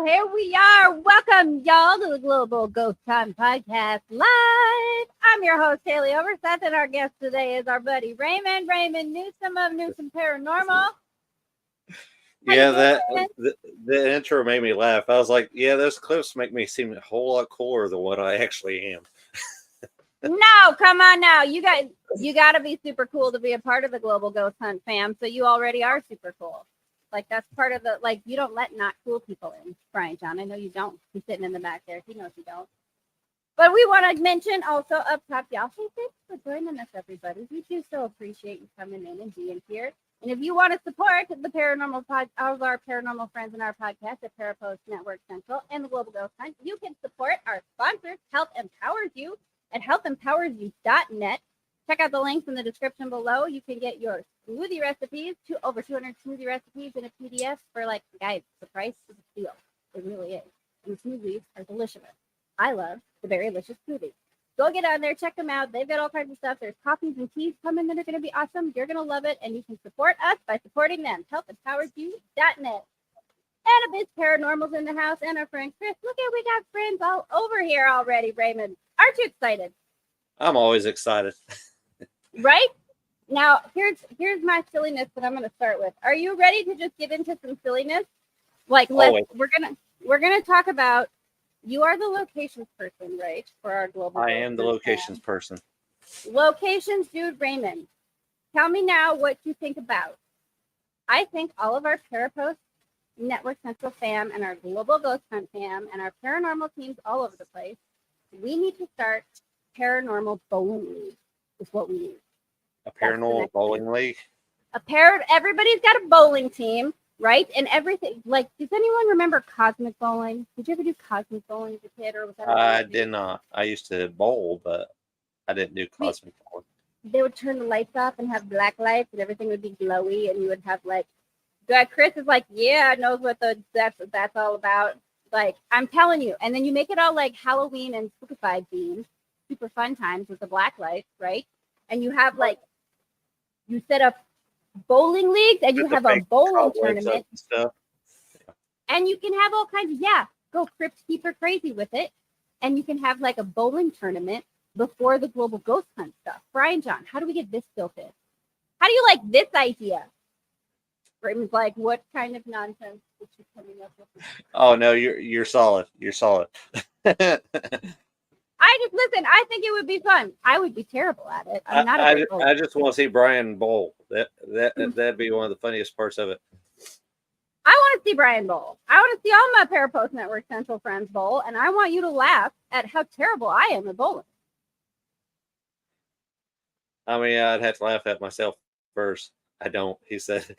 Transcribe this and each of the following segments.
Here we are. Welcome, y'all, to the Global Ghost Time Podcast Live. I'm your host, Haleigh Overseth, and our guest today is our buddy Raymond Newsome of Newsome Paranormal. Yeah, the intro made me laugh. I was like, yeah, those clips make me seem a whole lot cooler than what I actually am. No, come on now. You got to be super cool to be a part of the Global Ghost Hunt fam, so you already are super cool. Like, that's part of the, like, you don't let not cool people in, Brian John. I know you don't. He's sitting in the back there. He knows you don't. But we want to mention also up top, y'all, hey, thanks for joining us, everybody. We do so appreciate you coming in and being here. And if you want to support the paranormal all of our paranormal friends in our podcast at Parapost Network Central and the Global Ghost Hunt, you can support our sponsors, Health Empowers You, at healthempowersyou.net. Check out the links in the description below. You can get your smoothie recipes, over 200 smoothie recipes in a PDF for, like, guys, the price is a steal. It really is. And the smoothies are delicious. I love the Very Delicious Smoothie. Go get on there, check them out. They've got all kinds of stuff. There's coffees and teas coming that are going to be awesome. You're going to love it, and you can support us by supporting them. Healthempowersyou.net. And a bit paranormal's in the house, and our friend Chris. Look at, we got friends all over here already, Raymond. Aren't you excited? I'm always excited. Right? Now, here's my silliness that I'm going to start with. Are you ready to just get into some silliness? Like, we're gonna talk about. You are the locations person, right? For our global. I am the locations person. Locations, dude, Raymond. Tell me now what you think about. I think all of our Parapost Network Central fam and our Global Ghost Hunt fam and our paranormal teams all over the place, we need to start paranormal bowling league. Is what we need. A paranormal bowling league? Everybody's got a bowling team, right? And everything. Like, does anyone remember cosmic bowling? Did you ever do cosmic bowling as a kid, or was that? I did not. I used to bowl, but I didn't do cosmic bowling. They would turn the lights off and have black lights, and everything would be glowy, and you would have, like, Chris is like, yeah, knows what that's all about. Like, I'm telling you. And then you make it all like Halloween and spookified themes, super fun times with the black lights, right? And you have, like, you set up bowling leagues, and you have a bowling tournament. And stuff. And you can have all kinds of, go Crypt Keeper crazy with it. and you can have like a bowling tournament before the global ghost hunt stuff. Brian John, how do we get this built in? How do you like this idea? Raymond's like, what kind of nonsense is she coming up with? Oh no, you're solid. You're solid. Listen, I think it would be fun. I would be terrible at it. I'm not a great bowler. I just want to see Brian bowl. That'd be one of the funniest parts of it. I want to see Brian bowl. I want to see all my Parapost Network Central friends bowl, and I want you to laugh at how terrible I am at bowling. I mean, I'd have to laugh at myself first. I don't, he said.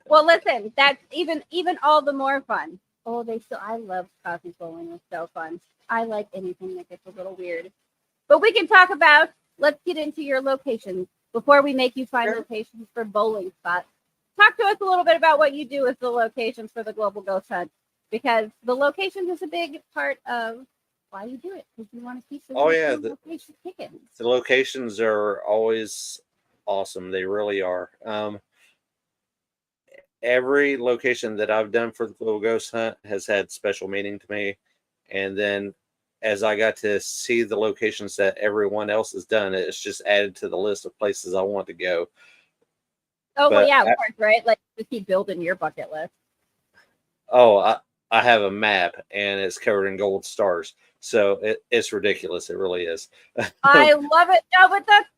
Well, listen, that's even all the more fun. Oh, I love coffee bowling. It's so fun. I like anything that gets a little weird. But we can talk about, let's get into your locations before we make you find locations for bowling spots. Talk to us a little bit about what you do with the locations for the Global Ghost Hunt, because the locations is a big part of why you do it, because you want to keep the locations kicking. The locations are always awesome. They really are. Every location that I've done for the Global Ghost Hunt has had special meaning to me. And then as I got to see the locations that everyone else has done, it's just added to the list of places I want to go. Oh, well, yeah, of course, right? Like, just keep building your bucket list. Oh, I have a map, and it's covered in gold stars. So it's ridiculous. It really is. I love it. No, but that's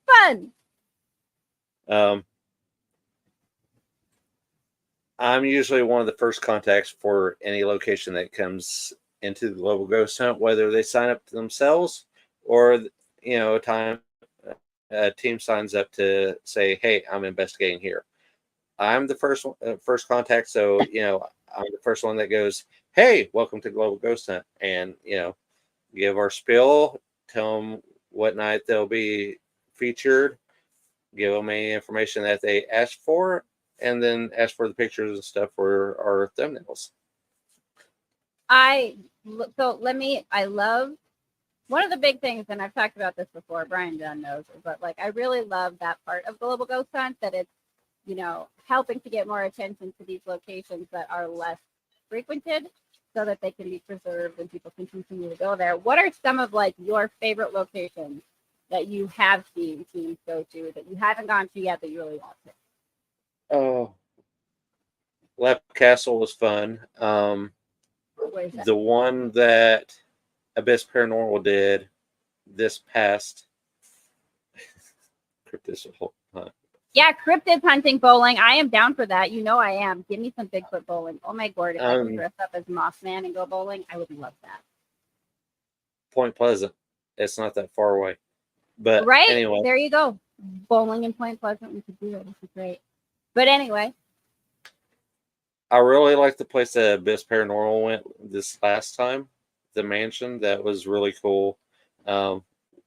fun. I'm usually one of the first contacts for any location that comes into the Global Ghost Hunt, whether they sign up themselves or, a team signs up to say, hey, I'm investigating here. I'm the first contact. So, I'm the first one that goes, hey, welcome to Global Ghost Hunt. And, give our spiel, tell them what night they'll be featured, give them any information that they asked for, and then ask for the pictures and stuff for our thumbnails. I love one of the big things, and I've talked about this before, Brian Dunn knows, but like, I really love that part of Global Ghost Hunt, that it's, helping to get more attention to these locations that are less frequented so that they can be preserved and people can continue to go there. What are some of like your favorite locations that you have seen teams go to that you haven't gone to yet that you really want to? Oh, Lap Castle was fun. The one that Abyss Paranormal did this past hunt. Yeah, cryptid hunting bowling. I am down for that. I am. Give me some Bigfoot bowling. Oh my god, if I can dress up as Mothman and go bowling, I would love that. Point Pleasant. It's not that far away. But right? Anyway. There you go. Bowling in Point Pleasant. We could do it. This is great. But anyway. I really like the place that Abyss Paranormal went this last time. The mansion. That was really cool.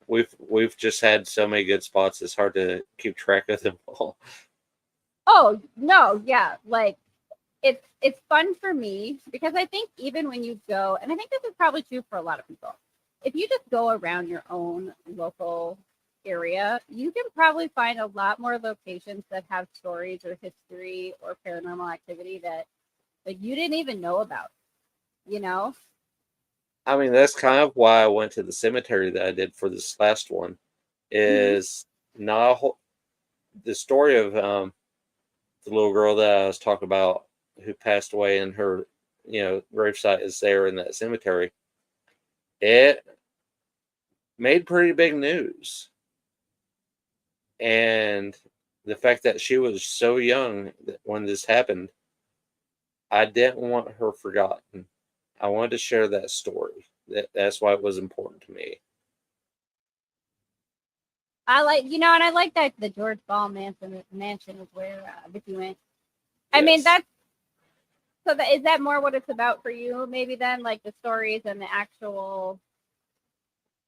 We've just had so many good spots. It's hard to keep track of them all. Oh no, yeah, like it's fun for me because I think even when you go, and I think this is probably true for a lot of people, if you just go around your own local area, you can probably find a lot more locations that have stories or history or paranormal activity that you didn't even know about. I mean, that's kind of why I went to the cemetery that I did for this last one. Is not the story of the little girl that I was talking about who passed away, and her gravesite is there in that cemetery. It made pretty big news, and the fact that she was so young when this happened, I didn't want her forgotten. I wanted to share that story. That's why it was important to me. I like, and I like that the George Ball mansion is where Vicky went. I mean, is that more what it's about for you? Maybe then, like the stories and the actual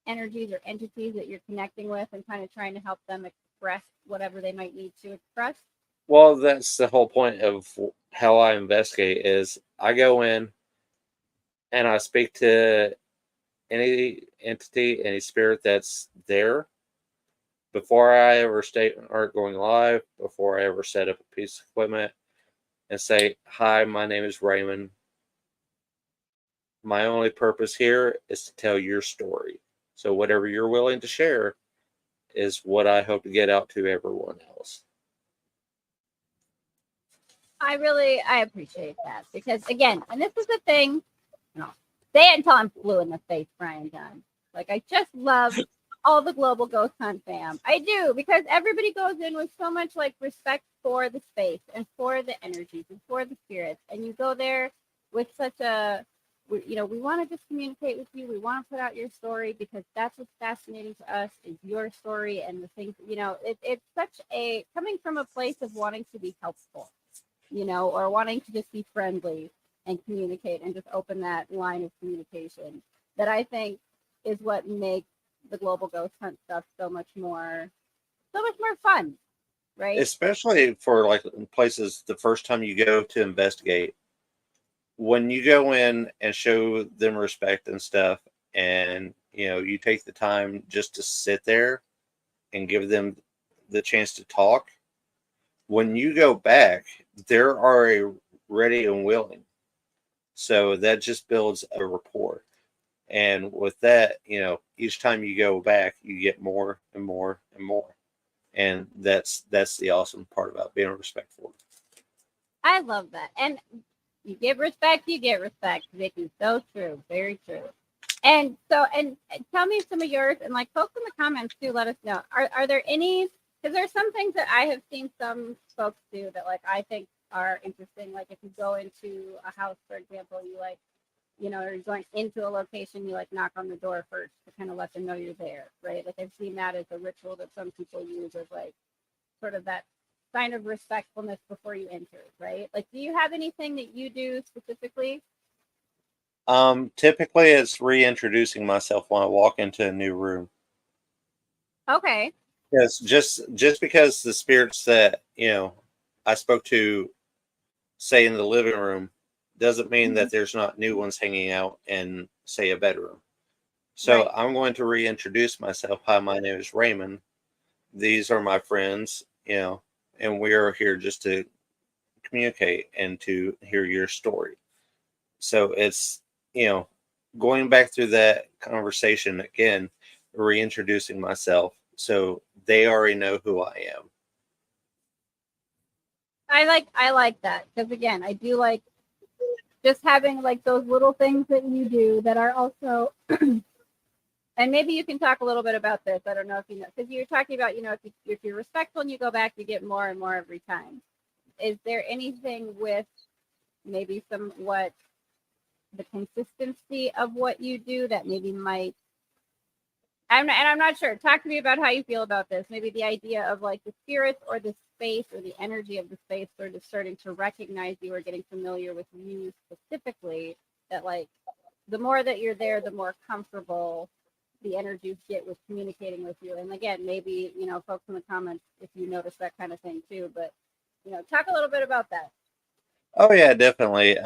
energies or entities that you're connecting with, and kind of trying to help them express whatever they might need to express. Well, that's the whole point of how I investigate. Is I go in and I speak to any entity, any spirit that's there before I ever start going live, before I ever set up a piece of equipment, and say, hi, my name is Raymond. My only purpose here is to tell your story. So whatever you're willing to share is what I hope to get out to everyone else. I appreciate that, because again, and this is the thing, say it until I'm blue in the face, Brian Dunn. Like, I just love all the Global Ghost Hunt fam. I do, because everybody goes in with so much like respect for the space and for the energies and for the spirits. And you go there with such a, we want to just communicate with you. We want to put out your story because that's what's fascinating to us, is your story and the things, it's such a, coming from a place of wanting to be helpful, or wanting to just be friendly and communicate and just open that line of communication, that I think is what makes the Global Ghost Hunt stuff so much more fun, right? Especially for like places the first time you go to investigate. When you go in and show them respect and stuff, and you take the time just to sit there and give them the chance to talk, when you go back, they're already ready and willing. So that just builds a rapport. And with that, each time you go back, you get more and more and more. And that's the awesome part about being respectful. I love that. And you give respect, you get respect, Vicky. So true. Very true. And so, and tell me some of yours, and like folks in the comments too, let us know. Are there any, because there's some things that I have seen some folks do that like I think are interesting. Like if you go into a house, for example, you like, or you're going into a location, you like knock on the door first to kind of let them know you're there, right? Like I've seen that as a ritual that some people use as like sort of that sign of respectfulness before you enter, right? Like, do you have anything that you do specifically? Typically it's reintroducing myself when I walk into a new room. Okay. Yes, just because the spirits that I spoke to, say in the living room, doesn't mean that there's not new ones hanging out in, say, a bedroom. So Right. I'm going to reintroduce myself. Hi, my name is Raymond. These are my friends, and we are here just to communicate and to hear your story. So it's, going back through that conversation again, reintroducing myself so they already know who I am. I like that, because again, I do like just having like those little things that you do that are also and maybe you can talk a little bit about this. I don't know if you know, because you're talking about, if you're respectful and you go back, you get more and more every time. Is there anything with maybe somewhat the consistency of what you do that maybe might, I'm not sure. Talk to me about how you feel about this. Maybe the idea of like the spirits or the space or the energy of the space sort of starting to recognize you or getting familiar with you specifically, that like the more that you're there, the more comfortable the energies get with communicating with you. And again, maybe, folks in the comments, if you notice that kind of thing too, but, talk a little bit about that. Oh yeah, definitely.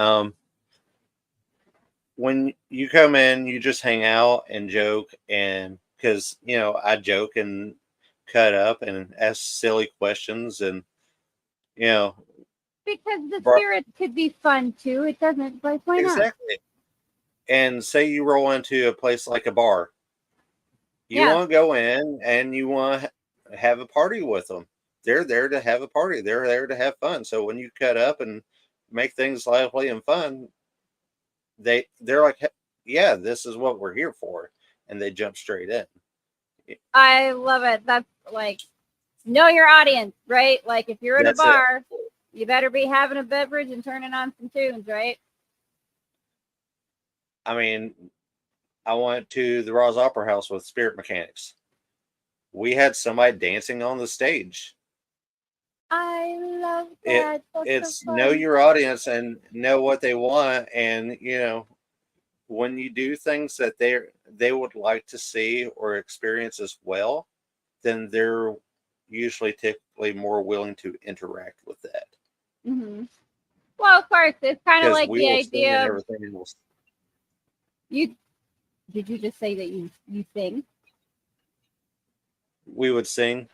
When you come in, you just hang out and joke, and because I joke and cut up and ask silly questions, and Because the spirits could be fun too. It doesn't, like, why not? exactly. And say you roll into a place like a bar, you Yeah. want to go in and you want to have a party with them. They're there to have a party. They're there to have fun. So when you cut up and make things lively and fun, they're like, yeah, this is what we're here for, and they jump straight in. I love it. That's like, know your audience, right? Like if you're in a bar, you better be having a beverage and turning on some tunes, right? I mean, I went to the Ross Opera House with Spirit Mechanics. We had somebody dancing on the stage. I love that. It's so know your audience and know what they want, and when you do things that they would like to see or experience as well, then they're usually typically more willing to interact with that. Mm-hmm. Well, of course, it's kind of like the idea of everything else. Did you just say that you sing? We would sing.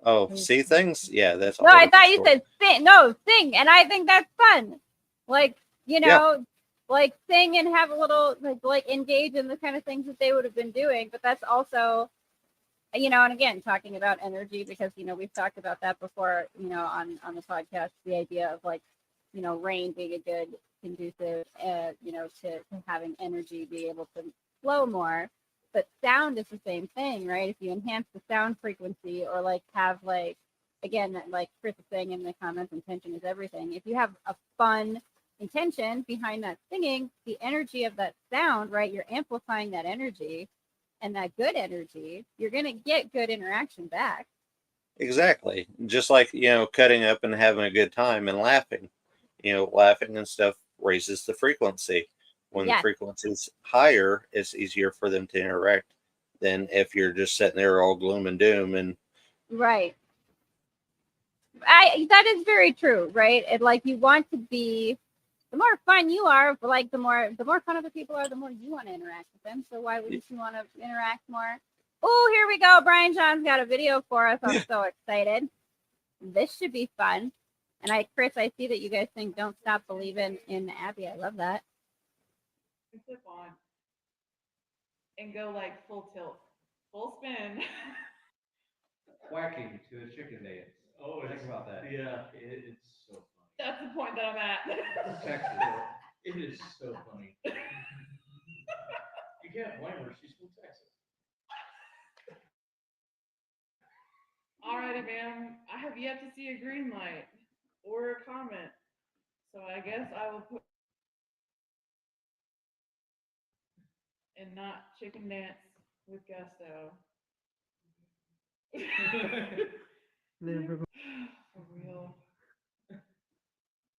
Oh, see things? Yeah, that's no. I thought you said sing. No, sing, and I think that's fun. Like, yeah. like sing and have a little like engage in the kind of things that they would have been doing. But that's also, you know, and again, talking about energy, because, you know, we've talked about that before, you know, on the podcast, the idea of like, you know, rain being a good conducive, you know, to having energy be able to flow more. But sound is the same thing, right? If you enhance the sound frequency, or like have like, again, like Chris is saying in the comments, intention is everything. If you have a fun intention behind that singing, the energy of that sound, right? You're amplifying that energy, and that good energy, you're going to get good interaction back. Exactly. Just like, you know, cutting up and having a good time and laughing. You know, laughing and stuff raises the frequency. When the Yes. frequency is higher, it's easier for them to interact than if you're just sitting there all gloom and doom. And right. That is very true, right? And like, you want to be, the more fun you are, like the more fun other people are, the more you want to interact with them. So why wouldn't you want to interact more? Oh, here we go. Brian John's got a video for us. I'm so excited. This should be fun. And Chris, I see that you guys think "Don't Stop Believing" in Abby. I love that. Flip on and go like full tilt, full spin. Whacking to a chicken dance. Oh, think about that. Yeah, it's so funny. That's the point that I'm at. Texas. It is so funny. You can't blame her. She's from Texas. Alrighty, ma'am. I have yet to see a green light or a comment, so I guess I will put and not chicken dance with gusto. For real.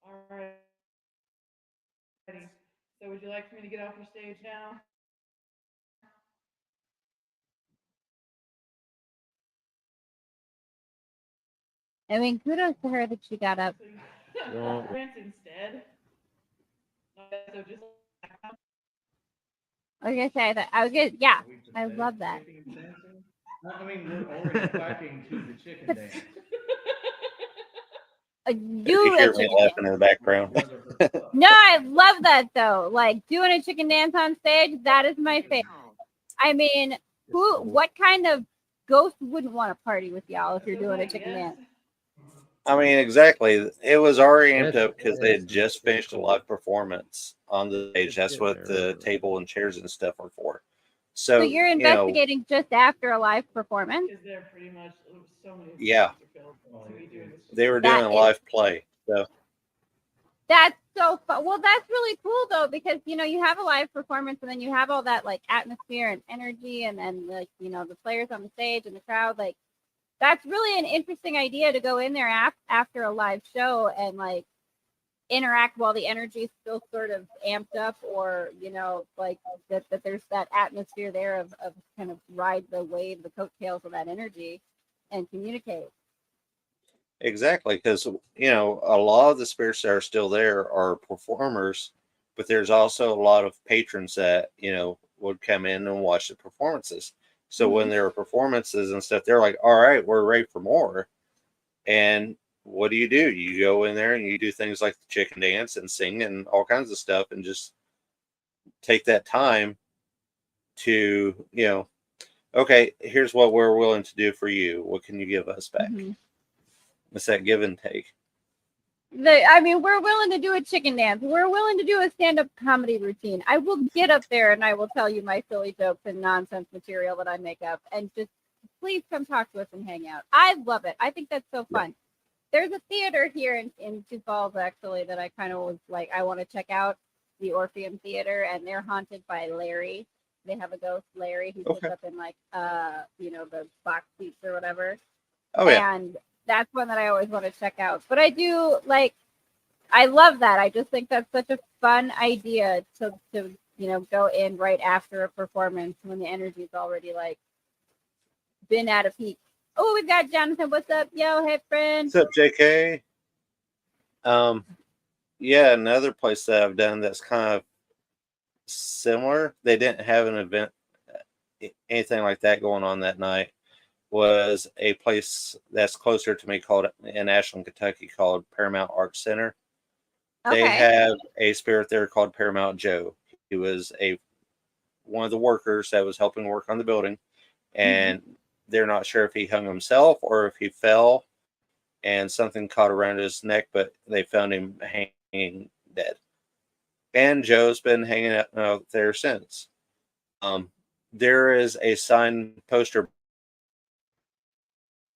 Alrighty. So would you like for me to get off your stage now? I mean, kudos to her that she got up. Dance instead. So just Like I said, I was good. Yeah, I love that. I mean, we're already whacking to the chicken dance. you hear me laughing in the background. No, I love that though. Like doing a chicken dance on stage, that is my favorite. I mean, what kind of ghost wouldn't want to party with y'all if you're doing a chicken dance? I mean, exactly. It was already amped up because they had just finished a live performance on the stage. That's what the table and chairs and stuff are for. So you're investigating just after a live performance? Because they're pretty much so many. Yeah. They were doing a live play. So that's so fun. Well, that's really cool though, because you know, you have a live performance and then you have all that like atmosphere and energy, and then like, you know, the players on the stage and the crowd. Like, that's really an interesting idea to go in there after a live show and like interact while the energy is still sort of amped up, or you know, like that there's that atmosphere there of kind of ride the wave, the coattails of that energy and communicate. exactly, because you know, a lot of the spirits that are still there are performers, but there's also a lot of patrons that, you know, would come in and watch the performances. So when there are performances and stuff, they're like, all right, we're ready for more. And what do? You go in there and you do things like the chicken dance and sing and all kinds of stuff, and just take that time to, you know, okay, here's what we're willing to do for you. What can you give us back? It's that give and take. I mean, we're willing to do a chicken dance. We're willing to do a stand-up comedy routine. I will get up there and I will tell you my silly jokes and nonsense material that I make up, and just please come talk to us and hang out. I love it. I think that's so fun. There's a theater here in Sioux Falls, actually, that I kind of was like, I want to check out, the Orpheum Theater, and they're haunted by Larry. They have a ghost, Larry, who sits up in like, you know, the box seats or whatever. Oh, yeah. And that's one that I always want to check out. But I do like, I love that. I just think that's such a fun idea to you know, go in right after a performance when the energy's already like been at a peak. Oh, we've got Jonathan. What's up, yo? Hey, friend. What's up, JK? Yeah, another place that I've done that's kind of similar. They didn't have an event, anything like that going on that night. Was a place that's closer to me, called in Ashland, Kentucky, called Paramount Arts Center. They Okay. have a spirit there called Paramount Joe. He was one of the workers that was helping work on the building, and they're not sure if he hung himself or if he fell and something caught around his neck, but they found him hanging dead. And Joe's been hanging out there since. There is a signed poster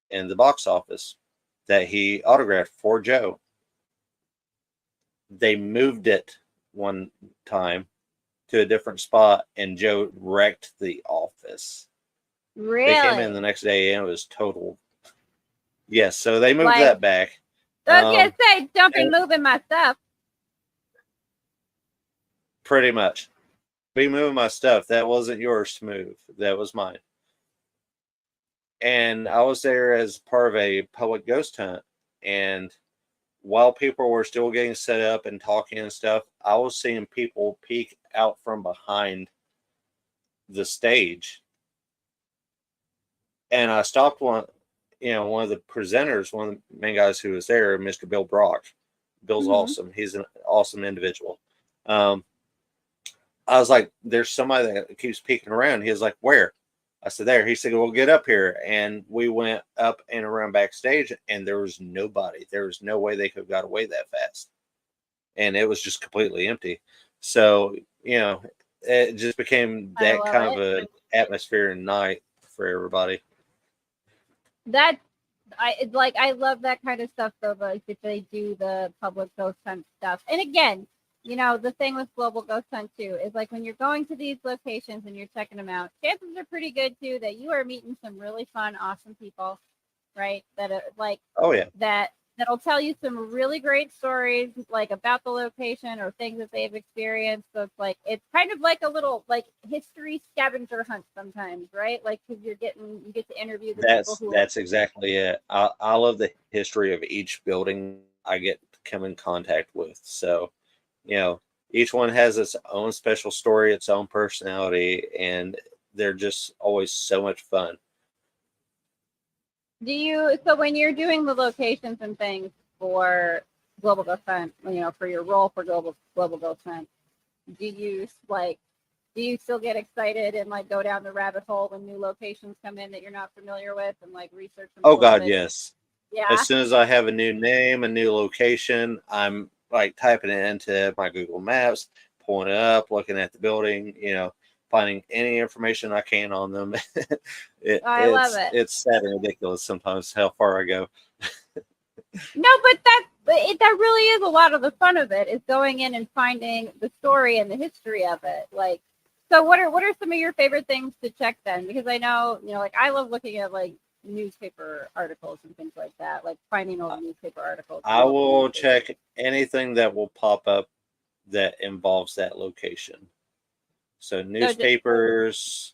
in the box office that he autographed for Joe. They moved it one time to a different spot, and Joe wrecked the office. Really? They came in the next day, and it was total. Yes, so they moved Like- that back. I was gonna say, don't be moving my stuff. Pretty much. Be moving my stuff. That wasn't yours to move. That was mine. And I was there as part of a public ghost hunt. And while people were still getting set up and talking and stuff, I was seeing people peek out from behind the stage. And I stopped one of the presenters, one of the main guys who was there, Mr. Bill Brock. Bill's awesome. He's an awesome individual. I was like, there's somebody that keeps peeking around. He was like, where? I said, there. He said, well, get up here. And we went up and around backstage, and there was nobody. There was no way they could have got away that fast. And it was just completely empty. So, it just became that kind of an atmosphere and night for everybody. I love that kind of stuff though, like if they do the public ghost hunt stuff. And again, the thing with Global Ghost Hunt too is like when you're going to these locations and you're checking them out, chances are pretty good too that you are meeting some really fun, awesome people, right? That are like, oh yeah, that'll tell you some really great stories like about the location or things that they've experienced. So it's kind of like a little like history scavenger hunt sometimes, right? Like because you get to interview the people who that's exactly it. I love the history of each building I get to come in contact with. So, each one has its own special story, its own personality, and they're just always so much fun. So when you're doing the locations and things for Global Ghost Hunt, for your role for Global Ghost Hunt, do you still get excited and like go down the rabbit hole when new locations come in that you're not familiar with and like research them? Oh God, yes. Yeah. As soon as I have a new name, a new location, I'm like typing it into my Google Maps, pulling it up, looking at the building, finding any information I can on them. I love it. It's sad and ridiculous sometimes how far I go. No, but that really is a lot of the fun of it, is going in and finding the story and the history of it. Like, so what are some of your favorite things to check then? Because I know, like I love looking at like newspaper articles and things like that, like finding old newspaper articles. I will check anything that will pop up that involves that location. So newspapers,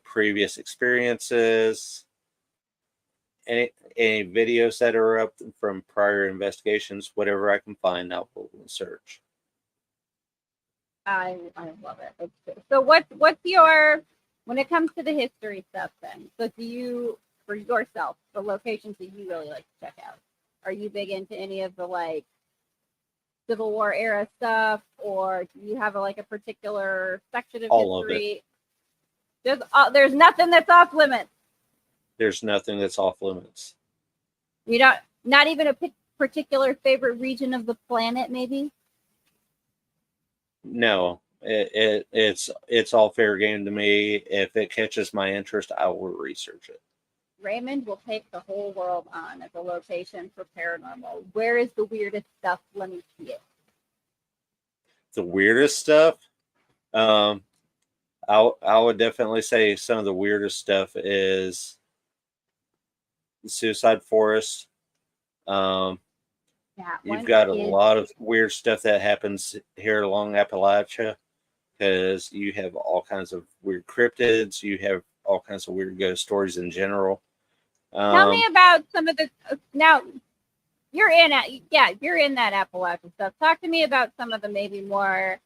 previous experiences, any videos that are up from prior investigations, whatever I can find, I will search. I love it. So what's your, when it comes to the history stuff then? So do you, for yourself, the locations that you really like to check out, are you big into any of the like Civil War era stuff, or do you have a particular section of all history? Of it. There's nothing that's off limits. There's nothing that's off limits. Not even a particular favorite region of the planet, maybe? No, it's all fair game to me. If it catches my interest, I will research it. Raymond will take the whole world on as a location for paranormal. Where is the weirdest stuff? Let me see it. The weirdest stuff? I would definitely say some of the weirdest stuff is the Suicide Forest. You've got a lot of weird stuff that happens here along Appalachia, because you have all kinds of weird cryptids. You have all kinds of weird ghost stories in general. Tell me about some of the, now you're in that Appalachia stuff. Talk to me about some of the maybe more,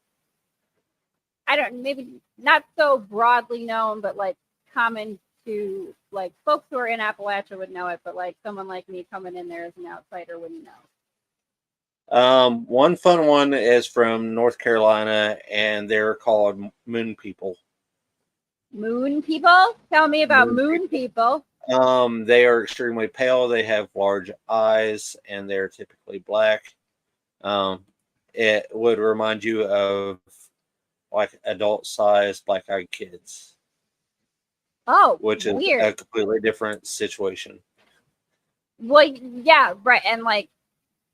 maybe not so broadly known, but like common to like folks who are in Appalachia would know it, but like someone like me coming in there as an outsider wouldn't know. One fun one is from North Carolina, and they're called Moon People. Moon people? Tell me about Moon moon people. They are extremely pale. They have large eyes, and they're typically black. It would remind you of like adult-sized black-eyed kids, Oh, which is weird. a completely different situation. Well, yeah, right. And like,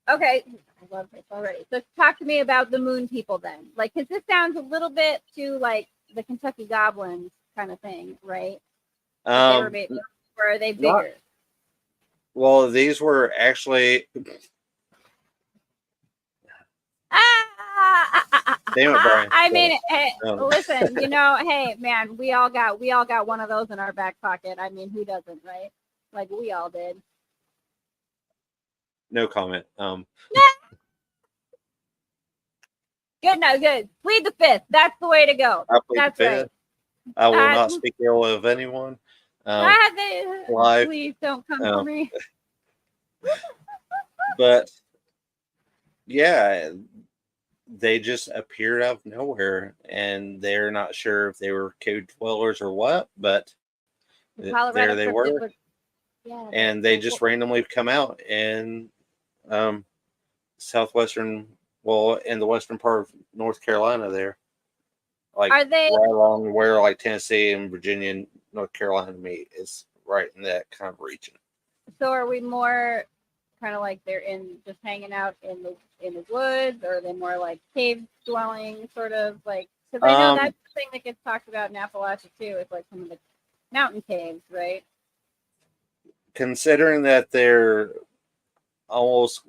okay, I love this already. So talk to me about the moon people then. Like, because this sounds a little bit to like the Kentucky Goblins kind of thing, right? They were big, or are they not- bigger? Well, these were actually. Damn it, Brian. I mean, hey, No. listen, hey, man, we all got one of those in our back pocket. I mean, who doesn't, right? Like we all did. No comment. Good, no, good. Plead the fifth. That's the way to go. I plead That's the right. fifth. I will Uh, not speak ill of anyone. Live. Please don't come for me. But yeah, they just appeared out of nowhere, and they're not sure if they were cave dwellers or what, but there they were, and they just randomly come out in southwestern, well, in the western part of North Carolina there, like Are they? right along where like Tennessee and Virginia and North Carolina meet is right in that kind of region. So are we more kind of like they're in just hanging out in the woods, or are they more like cave dwelling sort of like? Because I know that's the thing that gets talked about in Appalachia too. Is like some of the mountain caves, right? Considering that they're almost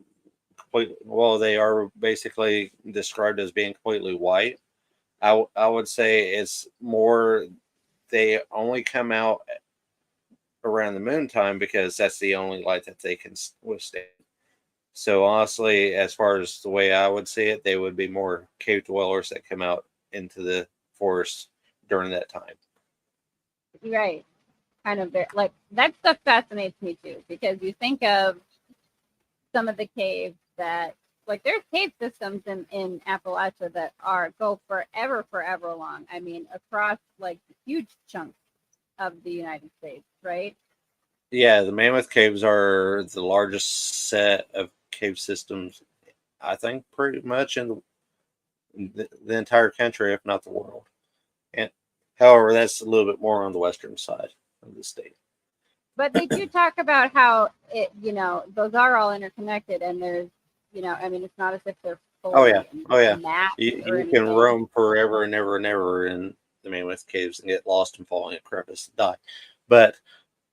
completely, well, they are basically described as being completely white. I would say it's more they only come out around the moon time because that's the only light that they can withstand. So honestly, as far as the way I would see it, they would be more cave dwellers that come out into the forest during that time. Right. Kind of like that stuff fascinates me too, because you think of some of the caves that like there's cave systems in Appalachia that go forever long. I mean, across like huge chunks of the United States, right? Yeah, the Mammoth Caves are the largest set of cave systems, I think, pretty much in the entire country, if not the world. And however, that's a little bit more on the western side of the state. But they do talk about how those are all interconnected, and there's, I mean, it's not as if they're fully mapped You or can anything. roam forever and ever and ever in the Mammoth Caves and get lost and fall in a crevice and die. But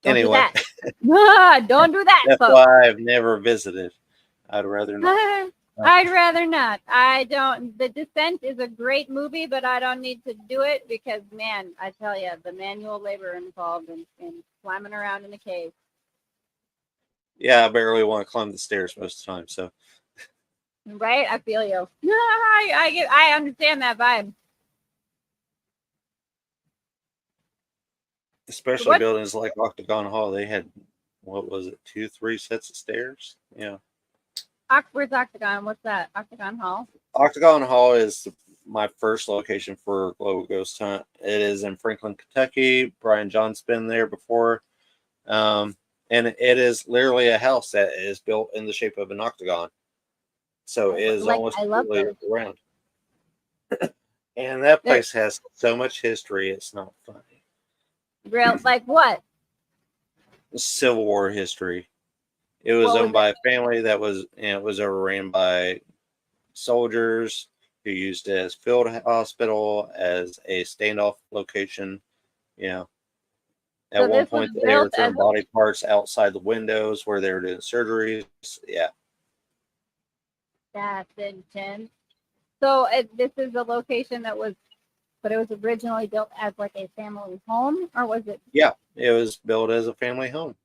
Don't anyway, do that. Don't do that. that's folks. why I've never visited. I'd rather not. I'd rather not. I don't. The Descent is a great movie, but I don't need to do it because, man, I tell you, the manual labor involved in climbing around in the cave. Yeah, I barely want to climb the stairs most of the time. So, right, I feel you. I understand that vibe. especially buildings like Octagon Hall, they had, what was it, 2-3 sets of stairs? Yeah. Where's Octagon? What's that? Octagon Hall? Octagon Hall is my first location for Global Ghost Hunt. It is in Franklin, Kentucky. Brian John's been there before. And it is literally a house that is built in the shape of an octagon. So it is almost completely round. And that place has so much history, it's not funny. Real, like what? Civil War history. It was owned by a family that was, it was overran by soldiers who used it as field hospital, as a standoff location. At one point, they were throwing body parts outside the windows where they were doing surgeries. Yeah. That's intense. So this is a location that was, but it was originally built as like a family home, or was it? Yeah, it was built as a family home.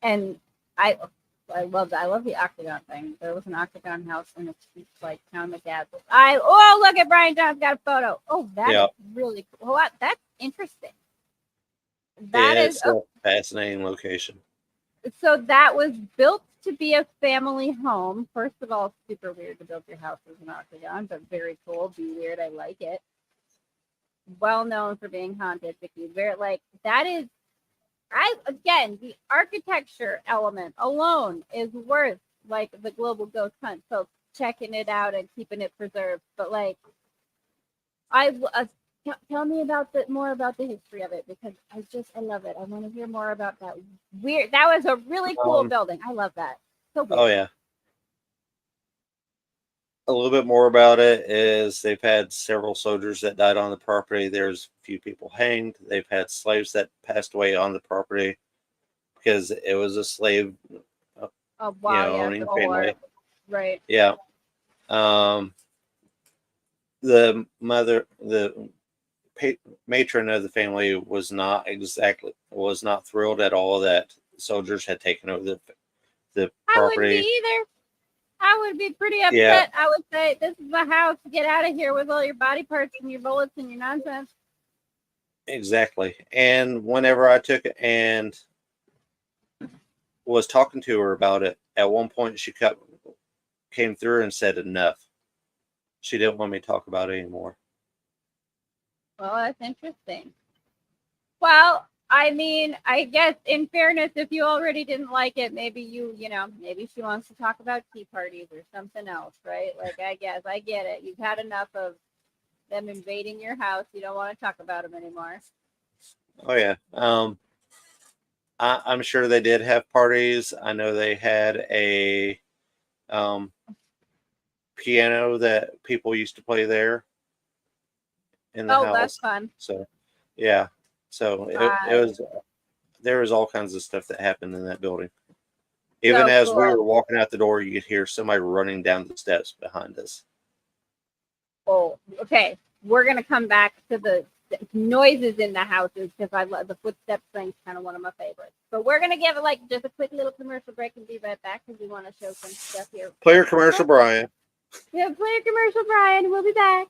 And I love that. I love the octagon thing. There was an octagon house in like town McGad. Look at Brian John's got a photo. Oh, that is really cool. Wow, that's interesting. That is a fascinating location. So that was built to be a family home. First of all, super weird to build your house as an octagon, but very cool. Be weird. I like it. Well known for being haunted, Vicky. Very like that is. Again, the architecture element alone is worth like the global ghost hunt. So checking it out and keeping it preserved. But like, tell me about more about the history of it, because I love it. I want to hear more about that weird. That was a really cool building. I love that. So weird. Oh yeah. A little bit more about it is they've had several soldiers that died on the property. There's a few people hanged. They've had slaves that passed away on the property because it was a slave, Oh wow, yeah, owning the war. family. Right. Yeah. The matron of the family was not thrilled at all that soldiers had taken over the I wouldn't property. be either. I would be pretty upset. Yeah. I would say, this is my house. Get out of here with all your body parts and your bullets and your nonsense. Exactly. And whenever I took it and was talking to her about it, at one point she came through and said enough. She didn't want me to talk about it anymore. Well, that's interesting. Well, I mean, I guess in fairness, if you already didn't like it, maybe maybe she wants to talk about tea parties or something else, right? Like, I guess I get it. You've had enough of them invading your house. You don't want to talk about them anymore. Oh yeah. I'm sure they did have parties. I know they had a piano that people used to play there in the house. Oh, that's fun. So yeah. So it was, there was all kinds of stuff that happened in that building. Even So as we cool. were walking out the door, you could hear somebody running down the steps behind us. Oh, okay. We're going to come back to the noises in the houses, because I love the footsteps thing's kind of one of my favorites. So we're going to give it just a quick little commercial break and be right back, because we want to show some stuff here. Player commercial, Brian. Yeah, player commercial, Brian. We'll be back.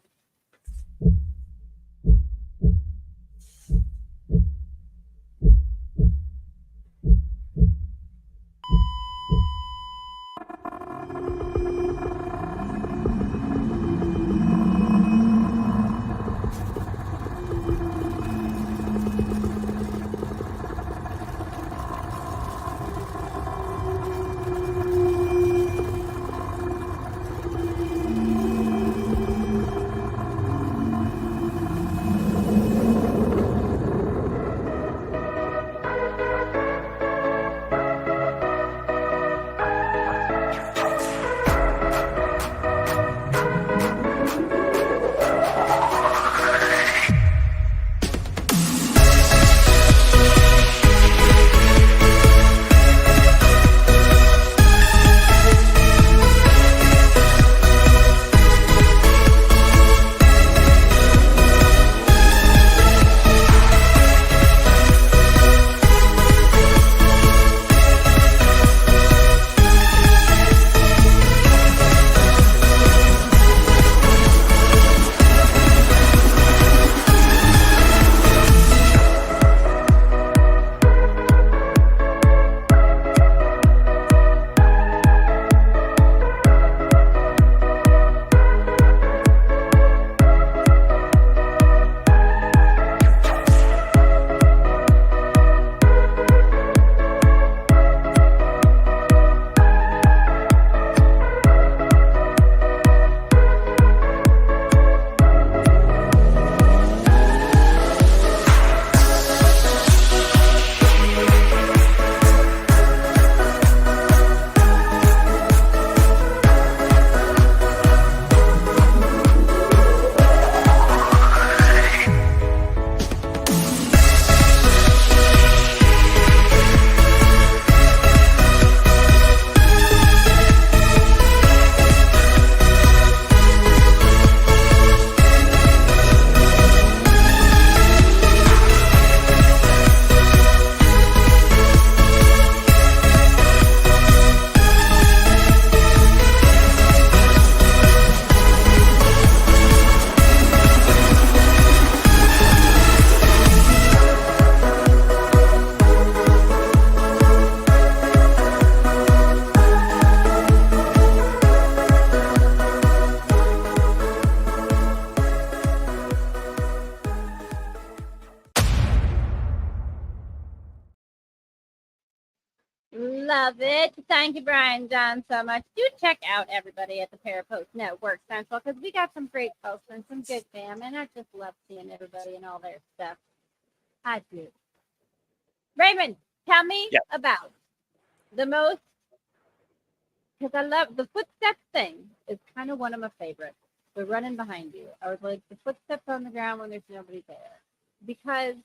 love it. Thank you, Brian John, so much. Do check out everybody at the Parapost Network Central because we got some great posts and some good fam, and I just love seeing everybody and all their stuff. I do. Raymond, tell me about the most, because I love the footsteps thing is kind of one of my favorites. They're running behind you. I was like, the footsteps on the ground when there's nobody there. Because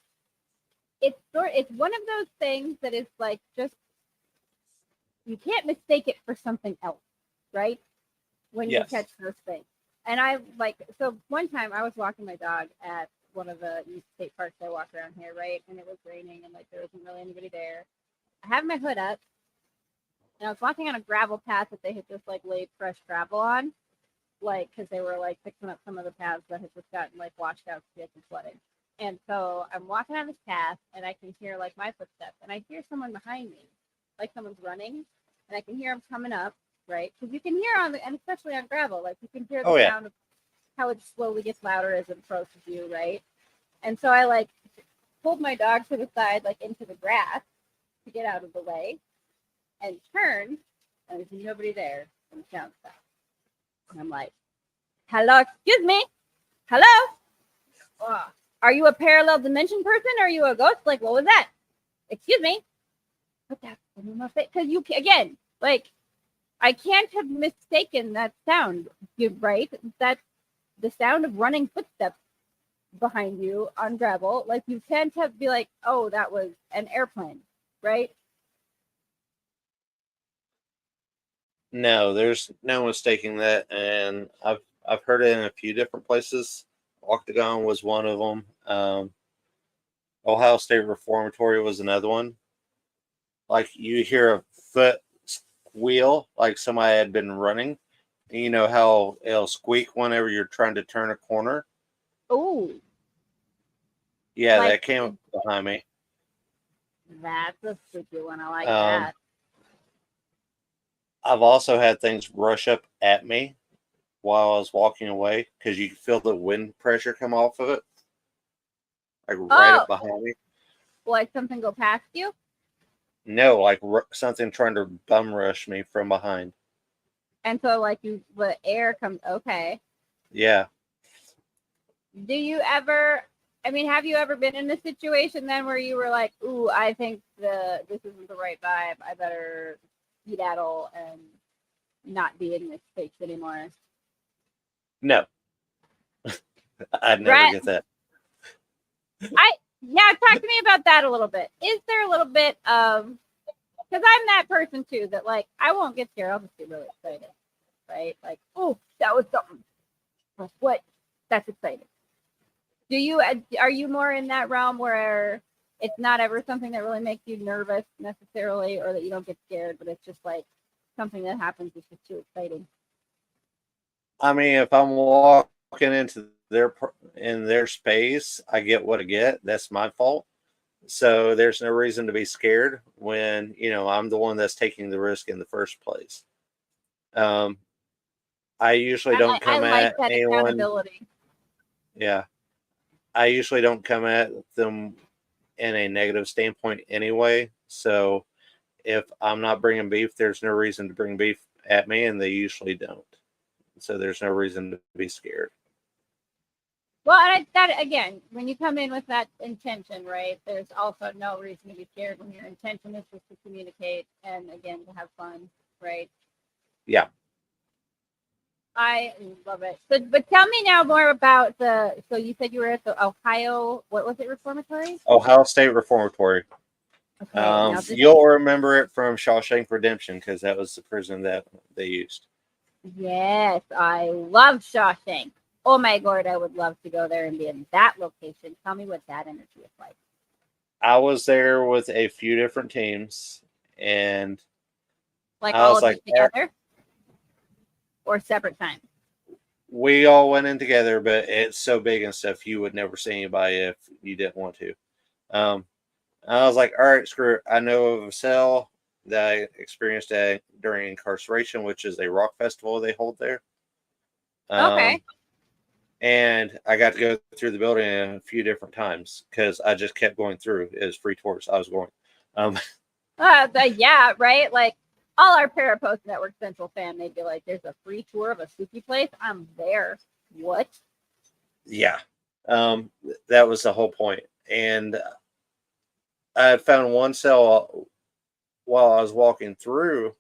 it's one of those things that is like just, you can't mistake it for something else, right? When you catch those things. And I like, so one time I was walking my dog at one of the state parks I walk around here, right? And it was raining and like there wasn't really anybody there. I have my hood up and I was walking on a gravel path that they had just like laid fresh gravel on, like because they were like fixing up some of the paths that had just gotten like washed out because some flooding. And so I'm walking on this path and I can hear like my footsteps and I hear someone behind me, like someone's running, and I can hear them coming up, right? Because you can hear on the, and especially on gravel, like you can hear the sound of how it slowly gets louder as it approaches you, right? And so I like pulled my dog to the side, like into the grass to get out of the way, and turned, and there's nobody there, and the sound stopped. And I'm like, hello, excuse me, hello? Are you a parallel dimension person? Or are you a ghost? Like, what was that? Excuse me. Put that in my face. Because you, again, like, I can't have mistaken that sound, right? That's the sound of running footsteps behind you on gravel. Like, you can't have be like, oh, that was an airplane, right? No, there's no mistaking that, and I've heard it in a few different places. Octagon was one of them. Ohio State Reformatory was another one. Like you hear a foot squeal, like somebody had been running. And you know how it'll squeak whenever you're trying to turn a corner. Oh, Yeah, like, that came up behind me. that's a spooky one. I like that. I've also had things rush up at me while I was walking away because you feel the wind pressure come off of it, like right up behind me. Like something go past you? No, like something trying to bum rush me from behind. And so, like, the air comes. Okay. Yeah. Do you ever? I mean, have you ever been in a situation then where you were like, "Ooh, I think this isn't the right vibe. I better skedaddle and not be in this space anymore"? No. I'd never get that. Talk to me about that a little bit. Is there a little bit of, because I'm that person too that like I won't get scared. I'll just be really excited, right? Like, oh, that was something. What? That's exciting. Are you more in that realm where it's not ever something that really makes you nervous necessarily, or that you don't get scared, but it's just like something that happens is just too exciting? I mean, if I'm walking into their space, I get what I get. That's my fault. So there's no reason to be scared when, I'm the one that's taking the risk in the first place. I usually don't come at anyone. Yeah. I usually don't come at them in a negative standpoint anyway. So if I'm not bringing beef, there's no reason to bring beef at me, and they usually don't. So there's no reason to be scared. Well, that again, when you come in with that intention, right, there's also no reason to be scared when your intention is just to communicate and, again, to have fun, right? Yeah. I love it. So, but tell me now more about so you said you were at the Ohio, what was it, Reformatory? Ohio State Reformatory. Okay, you'll remember it from Shawshank Redemption because that was the prison that they used. Yes, I love Shawshank. Oh my God, I would love to go there and be in that location. Tell me what that energy is like. I was there with a few different teams, and like all of you together or separate times? We all went in together, but it's so big and stuff, you would never see anybody if you didn't want to. I was like, all right, screw it. I know of a cell that I experienced during incarceration, which is a rock festival they hold there. Okay. And I got to go through the building a few different times because I just kept going through. It was free tours. I was going. Yeah, right. Like all our Parapost Network Central fam, they'd be like, "There's a free tour of a spooky place. I'm there." What? Yeah. That was the whole point. And I had found one cell while I was walking through,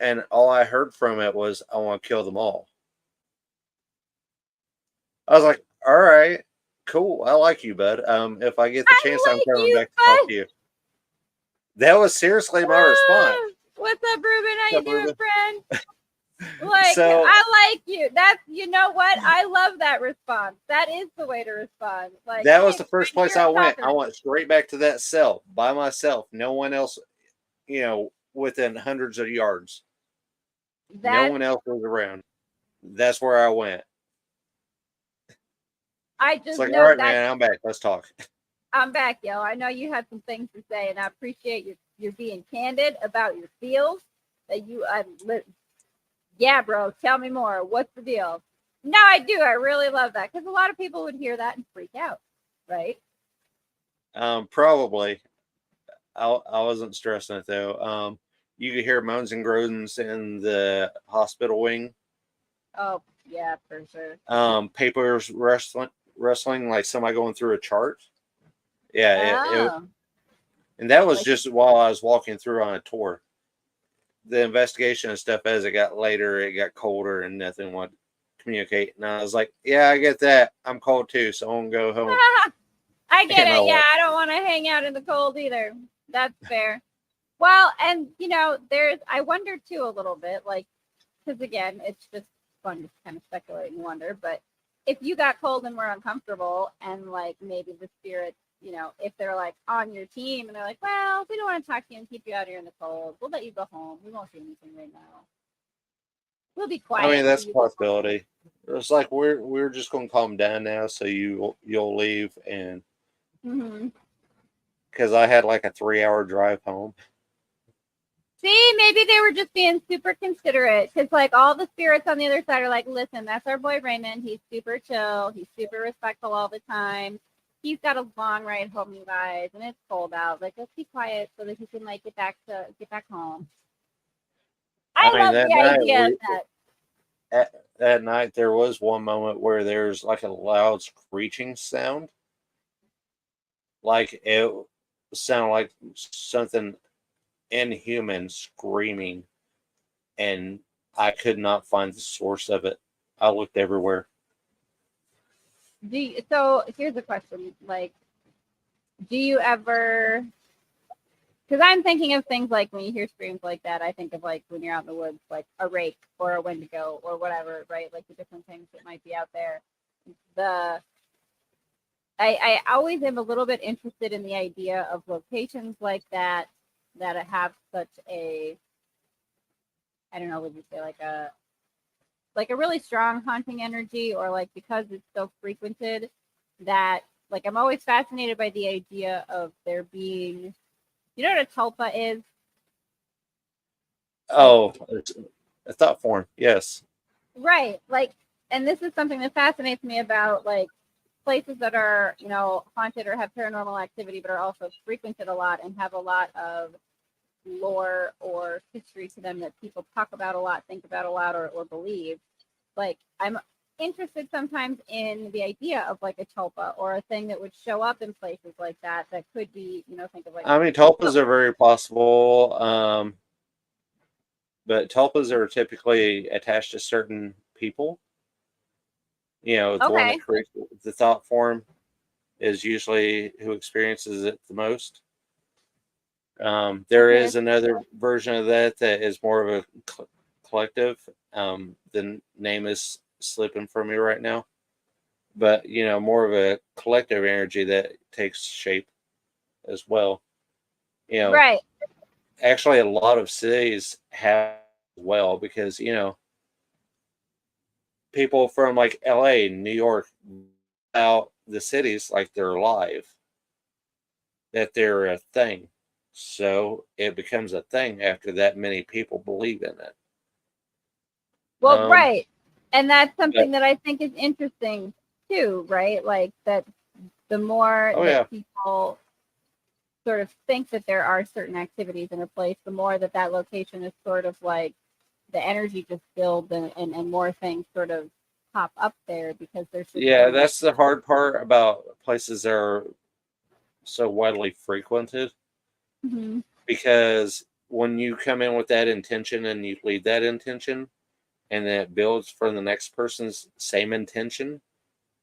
and all I heard from it was, "I want to kill them all." I was like, "All right, cool. I like you, bud. If I get the chance, I'm like coming you, back to talk to you." That was seriously my response. What's up, Ruben? How you What's up, doing, Ruben? friend? Like, So I like you. That's, you know what? I love that response. That is the way to respond. Like, that was hey, the first friend, place you're I a went. talker. I went straight back to that cell by myself. No one else, within hundreds of yards. No That one else was around. That's where I went. I It's just like, all know right, that man, I'm back. Let's talk. I'm back, yo. I know you had some things to say, and I appreciate you being candid about your feels. Yeah, bro. Tell me more. What's the deal? No, I do. I really love that because a lot of people would hear that and freak out, right? Probably. I wasn't stressing it though. You could hear moans and groans in the hospital wing. Oh, yeah, for sure. Papers rustling like somebody going through a chart. Yeah, Oh, and that was like, just while I was walking through on a tour. The investigation and stuff, as it got later, it got colder and nothing would communicate. And I was like, yeah, I get that. I'm cold too, so I'm gonna go home. I get And I it. Yeah, left. I don't want to hang out in the cold either. That's fair. Well, and I wonder too a little bit, like, because again, it's just fun to kind of speculate and wonder. But if you got cold and were uncomfortable, and like maybe the spirits, if they're like on your team and they're like, well, we don't want to talk to you and keep you out here in the cold. We'll let you go home. We won't do anything right now. We'll be quiet. I mean, that's a until you go home." possibility. It's like we're just gonna calm down now, so you'll leave, and Mhm. because I had like a 3-hour drive home. See, maybe they were just being super considerate because, like, all the spirits on the other side are like, listen, that's our boy Raymond. He's super chill. He's super respectful all the time. He's got a long ride home, you guys, and it's cold out. Like, let's be quiet so that he can, like, get back home. I I mean, love that the night idea of that. that night there was one moment where there's like a loud screeching sound, like it sounded like something inhuman screaming, and I could not find the source of it. I looked everywhere. So here's a question. Like, do you ever, because I'm thinking of things like when you hear screams like that, I think of like when you're out in the woods, like a rake or a wendigo or whatever, right? Like the different things that might be out there. I always am a little bit interested in the idea of locations like that have such a, I don't know, would you say like a really strong haunting energy, or like because it's so frequented that, like, I'm always fascinated by the idea of there being, you know what a tulpa is? Oh, it's a thought form. Yes. Right. Like, and this is something that fascinates me about like places that are, haunted or have paranormal activity, but are also frequented a lot and have a lot of lore or history to them that people talk about a lot, think about a lot, or believe. Like, I'm interested sometimes in the idea of like a tulpa or a thing that would show up in places like that could be, think of like, I mean, tulpas are very possible, but tulpas are typically attached to certain people. The one okay, that creates the thought form is usually who experiences it the most. There okay. is another version of that is more of a collective. The name is slipping from me right now, but more of a collective energy that takes shape as well. Right. Actually, a lot of cities have as well, because people from like LA, New York, out the cities like they're alive, that they're a thing. So it becomes a thing after that many people believe in it. Well, Um, right. And that's but, something that I think is interesting too, right? Like that the more oh that yeah, people sort of think that there are certain activities in a place, the more that that location is sort of like the energy just builds and more things sort of pop up there because there's just Yeah, so much. that's the hard part about places that are so widely frequented, Mhm. because when you come in with that intention and you lead that intention, and then it builds from the next person's same intention,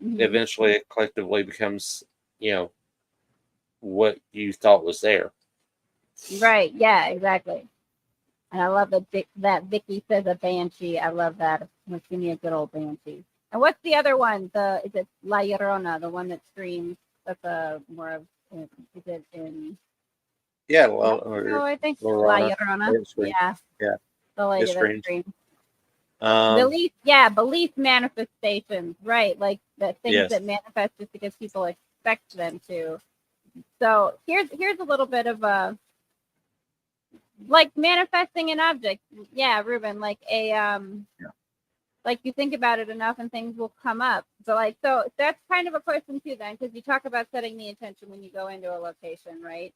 Mhm. eventually it collectively becomes, you know, what you thought was there. Right. Yeah, exactly. And I love that Vicky says a banshee. I love that. Let's give me a good old banshee. And what's the other one? Is it La Llorona, the one that screams? That's a more of, is it in Yeah, Mexico, I think? La Lorana, Llorona. it screams. Yeah. Yeah, The lady it that screams. screams. Um, Belief manifestations, right? Like the things yes. that manifest just because people expect them to. So here's a little bit of a like manifesting an object. Yeah, Ruben, like like you think about it enough and things will come up. So that's kind of a question too then, because you talk about setting the intention when you go into a location, right?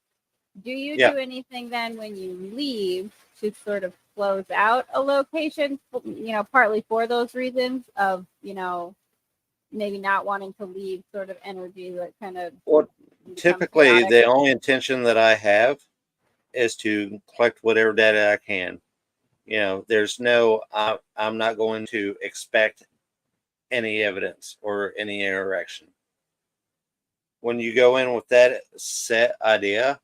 Do you Yeah. do anything then when you leave to sort of close out a location, partly for those reasons of, maybe not wanting to leave sort of energy that kind of Well, becomes typically, chaotic? the only intention that I have is to collect whatever data I can. There's I'm not going to expect any evidence or any interaction. When you go in with that set idea,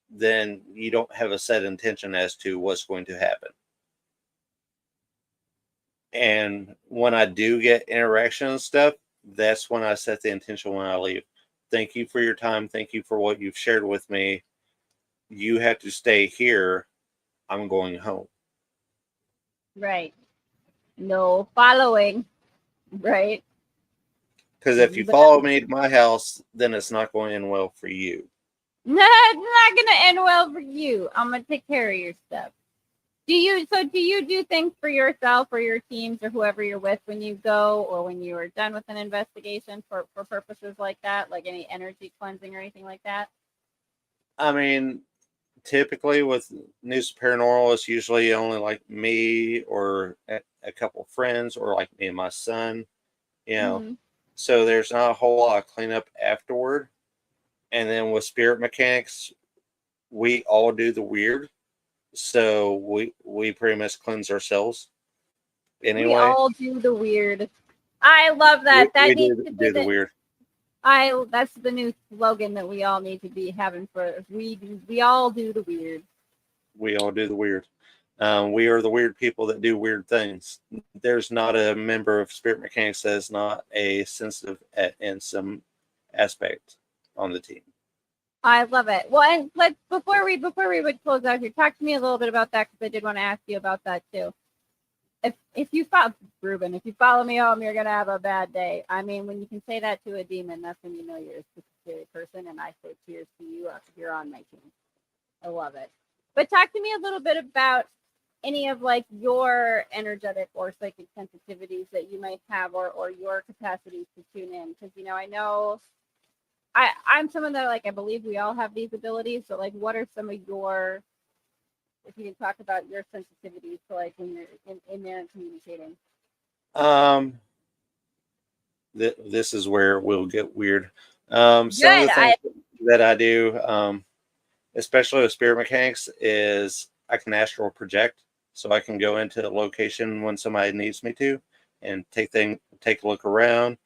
then you don't have a set intention as to what's going to happen. And when I do get interaction and stuff, that's when I set the intention when I leave. Thank you for your time. Thank you for what you've shared with me. You have to stay here. I'm going home. Right. No following. Right. Because if you But follow me to my house, then it's not going to end well for you. no, it's not gonna end well for you. I'm gonna take care of your stuff. Do you do things for yourself or your teams or whoever you're with when you go or when you are done with an investigation for purposes like that, like any energy cleansing or anything like that? I mean, typically with News Paranormal, it's usually only like me or a couple of friends or like me and my son, Mhm. So there's not a whole lot of cleanup afterward. And then with spirit mechanics, we all do the weird. So we pretty much cleanse ourselves We anyway. all do the weird. I love that. That We needs do to be the weird. that's the new slogan that we all need to be having for we all do the weird. We all do the weird. We are the weird people that do weird things. There's not a member of Spirit Mechanics that is not a sensitive in some aspect on the team. I love it. Well, and let's before we would close out here, talk to me a little bit about that because I did want to ask you about that too. If you follow Ruben, if you follow me home, you're gonna have a bad day. I mean, when you can say that to a demon, that's when you know you're a scary person. And I say cheers to you if you're on my team. I love it. But talk to me a little bit about any of like your energetic or psychic sensitivities that you might have or your capacities to tune in. Because I know I'm someone that I believe we all have these abilities. So like what are some of your, if you can talk about your sensitivities to when you're in there and communicating? This is where it will get weird. Some of the things that I do, especially with Spirit Mechanics, is I can astral project. So I can go into a location when somebody needs me to and take a look around,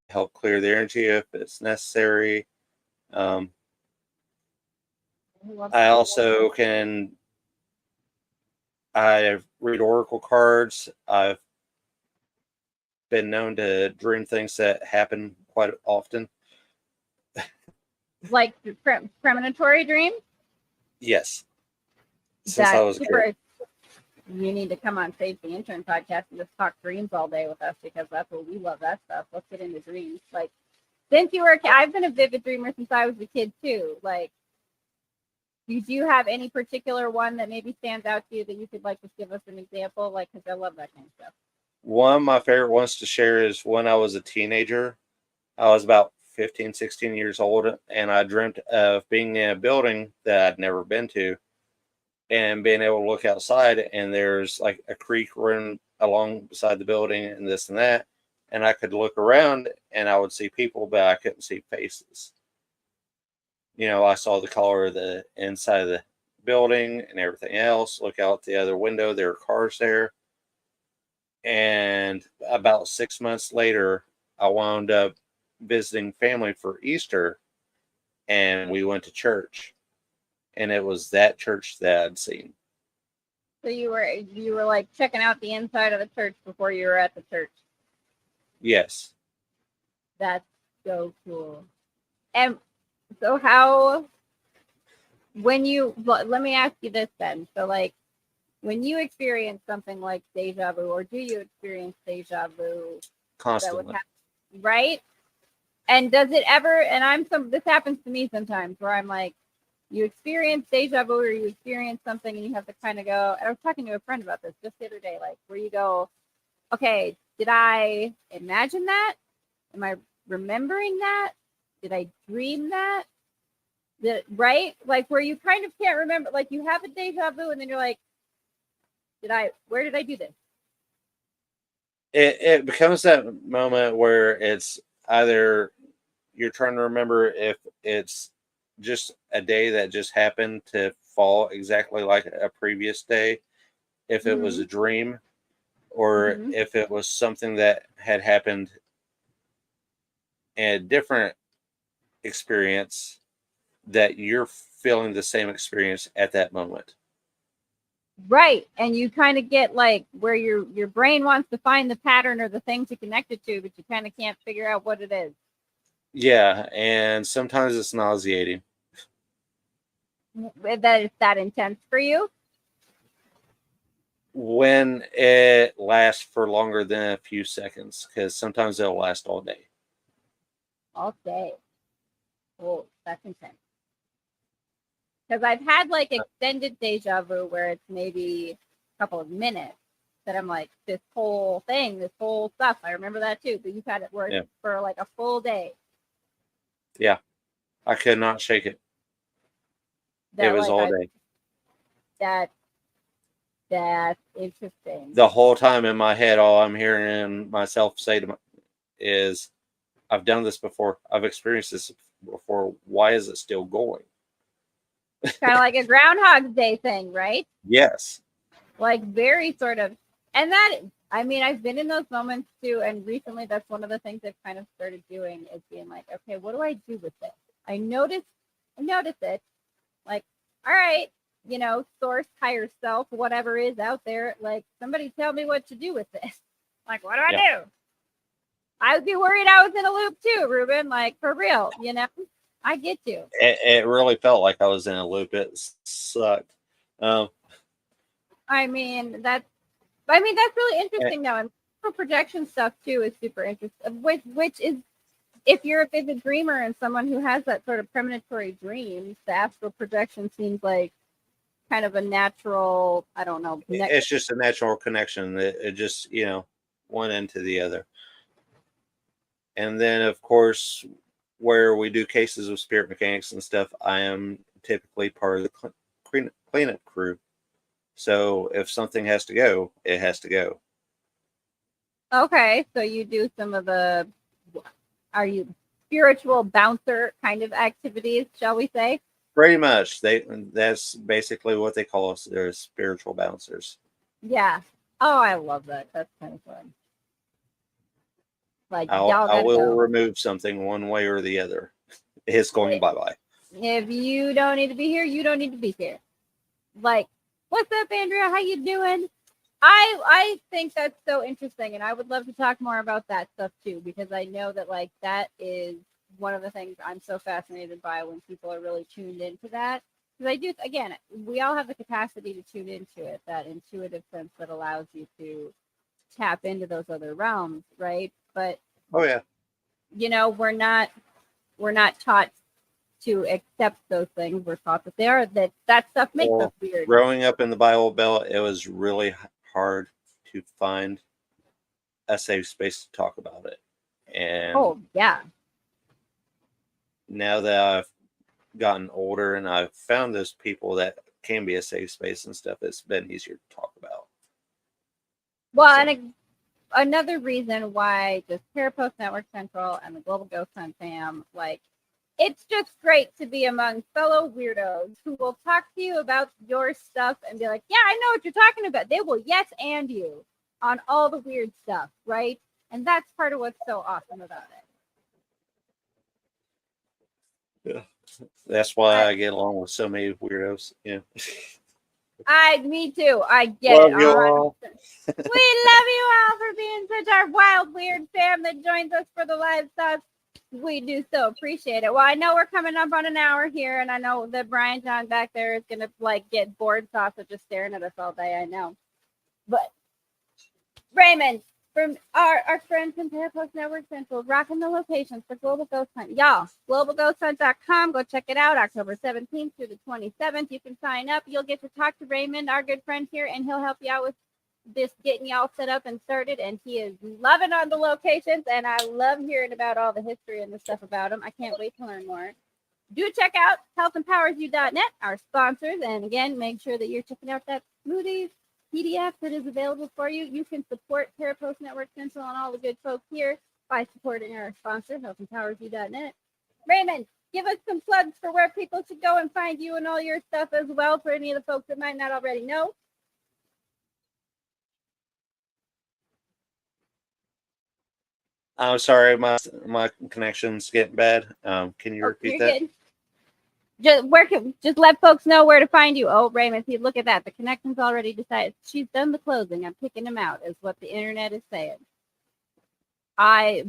help clear the energy if it's necessary. I also I read oracle cards. I've been known to dream things that happen quite often. like premonitory dreams. Yes, since I was a kid. You need to come on Save the Intern podcast and just talk dreams all day with us because that's what we love. That stuff. Let's get into dreams. Since you were a kid, I've been a vivid dreamer since I was a kid too. Did you have any particular one that maybe stands out to you that you could just give us an example? Because I love that kind of stuff. One of my favorite ones to share is when I was a teenager. I was about 15, 16 years old, and I dreamt of being in a building that I'd never been to and being able to look outside, and there's like a creek running along beside the building and this and that. And I could look around and I would see people, but I couldn't see faces. I saw the color of the inside of the building and everything else. Look out the other window, there are cars there. And about 6 months later, I wound up visiting family for Easter, and we went to church, and it was that church that I'd seen. So you were like checking out the inside of the church before you were at the church. Yes. That's so cool. And so how, let me ask you this then. So like, when you experience something like deja vu, or do you experience deja vu Constantly. right? And does it ever, and this happens to me sometimes where I'm like, you experience deja vu or you experience something and you have to kind of go, and I was talking to a friend about this just the other day, like where you go, okay, did I imagine that? Am I remembering that? Did I dream that? Right? Like where you kind of can't remember, like you have a deja vu and then you're like, where did I do this? It becomes that moment where it's either you're trying to remember if it's just a day that just happened to fall exactly like a previous day, if it was a dream, or if it was something that had happened in a different experience that you're feeling the same experience at that moment. Right. And you kind of get like where your brain wants to find the pattern or the thing to connect it to, but you kind of can't figure out what it is. Yeah, and sometimes it's nauseating. That it's that intense for you? When it lasts for longer than a few seconds, because sometimes it'll last all day. All day. Oh, that's intense. Because I've had like extended deja vu where it's maybe a couple of minutes that I'm like, this whole stuff. I remember that too. But you've had it where it's for like a full day. Yeah. I could not shake it. That, it was like, all day. That's interesting. The whole time in my head, all I'm hearing myself say is, I've done this before. I've experienced this before. Why is it still going? Kind of like a Groundhog Day thing, right? Yes. Like very sort of, and that, I mean, I've been in those moments too. And recently that's one of the things I've kind of started doing is being like, okay, what do I do with this? I notice it. Like, all right, source, higher self, whatever is out there. Like, somebody tell me what to do with this. Like, what do I do? I would be worried I was in a loop too, Ruben. Like, for real, I get you. It really felt like I was in a loop. It sucked. I mean, that's really interesting though. And astral projection stuff too is super interesting. Which is, if you're a vivid dreamer and someone who has that sort of premonitory dreams, the astral projection seems like kind of a natural, I don't know. It's just a natural connection. It just, one into the other. And then, of course, where we do cases of spirit mechanics and stuff, I am typically part of the cleanup crew. So if something has to go, it has to go. Okay, so you do some of the, are you spiritual bouncer kind of activities, shall we say? Pretty much. That's basically what they call us. They're spiritual bouncers. Yeah. Oh, I love that. That's kind of fun. Like, I will remove something one way or the other. It's going bye-bye. If you don't need to be here, you don't need to be here. Like, what's up, Andrea? How you doing? I think that's so interesting, and I would love to talk more about that stuff too, because I know that like that is one of the things I'm so fascinated by when people are really tuned into that. Because I do, again, we all have the capacity to tune into it, that intuitive sense that allows you to tap into those other realms, right? But oh yeah, we're not taught to accept those things. We're taught that that stuff makes us weird. Growing up in the Bible Belt, it was really hard to find a safe space to talk about it. And oh yeah, now that I've gotten older and I've found those people that can be a safe space and stuff, it's been easier to talk about. Well, So- and another reason why just Parapost Network Central and the Global Ghost Hunt fam, like, it's just great to be among fellow weirdos who will talk to you about your stuff and be like, yeah, I know what you're talking about. They will yes and you on all the weird stuff, right? And that's part of what's so awesome about it. That's why I get along with so many weirdos. Yeah. Me too. I get Love it. you 100%. all. We love you all for being such our wild, weird fam that joins us for the live stuff. We do so appreciate it. Well, I know we're coming up on an hour here, and I know that Brian John back there is gonna like get bored sausage just staring at us all day. I know, but Raymond from our friends from Parapost Network Central, rocking the locations for Global Ghost Hunt. Y'all, globalghosthunt.com. Go check it out. October 17th through the 27th. You can sign up. You'll get to talk to Raymond, our good friend here, and he'll help you out with this getting y'all set up and started. And he is loving on the locations, and I love hearing about all the history and the stuff about them. I can't wait to learn more. Do check out healthempowersyou.net, our sponsors. And again, make sure that you're checking out that smoothies PDF that is available for you. You can support Parapost Network Central and all the good folks here by supporting our sponsor, healthempowersyou.net. Raymond, give us some plugs for where people should go and find you and all your stuff as well for any of the folks that might not already know. I'm sorry, my connection's getting bad. Can you repeat that? Good. Just let folks know where to find you. Oh, Raymond, see, look at that. The connection's already decided. She's done the closing. I'm kicking him out, is what the internet is saying. I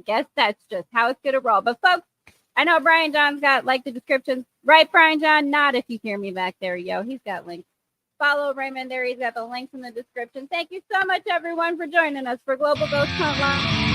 guess that's just how it's gonna roll. But folks, I know Brian John's got like the descriptions, right? Brian John, not if you hear me back there, yo. He's got links. Follow Raymond there. He's got the links in the description. Thank you so much, everyone, for joining us for Global Ghost Hunt Live.